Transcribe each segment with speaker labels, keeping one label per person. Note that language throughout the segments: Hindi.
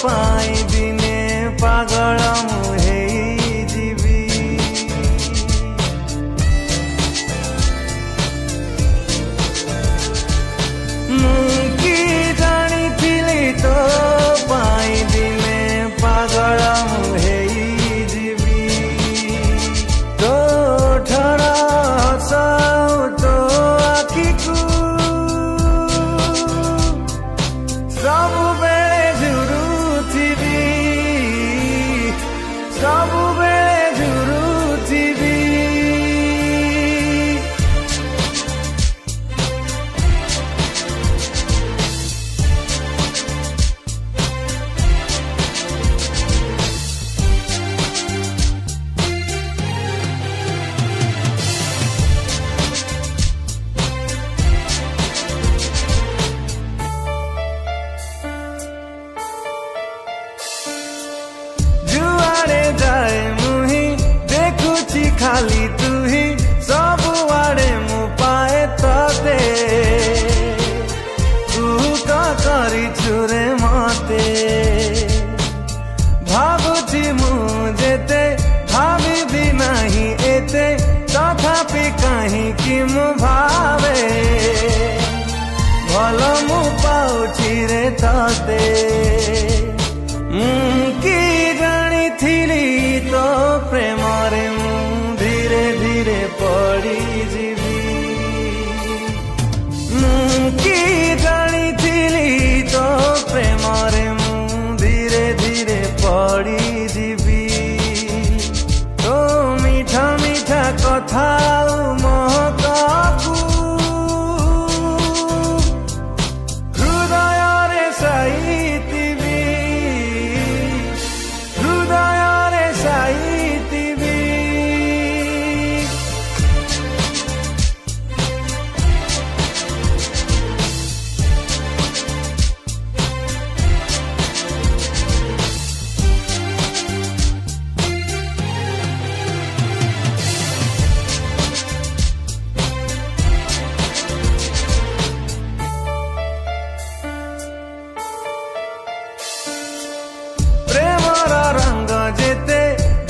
Speaker 1: पाई दिने पागल मुहे जीवी मुकी जानी थिली तो पाई दिने पागल मुहे जीवी तो ठरा हसाउ तो आखिकू सबु बेले झुरुथिबी सबु बेले झुरुथिबी खाली तू ही सब आड़े मु पाए तते तू का करी छुरे मते भाबुची मु जेते भाभी भी नहीं एते तथापि कहीं कि मु भावे भल मु पाउची रे तते की जानी थिली तो प्रेम रे धीरे धीरे पड़ी जीवी मुकी जानी थिली तो प्रेम रे धीरे धीरे पड़ी जीवी तो मीठा मीठा कथा महकाकू हृदय रे साइतिबी हृदय रे साइतिबी रंग जेते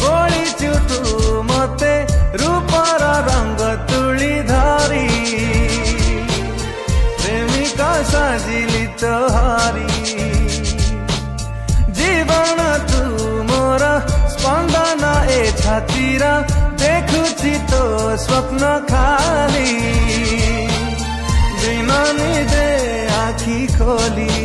Speaker 1: गोली चुतु मते रूपर रंग तुली धरी प्रेमिका साजिली तो हारी जीवन तू मोर स्पंदन ए छातीरा देखुची तो स्वप्न खाली दिन निजे आखी खोली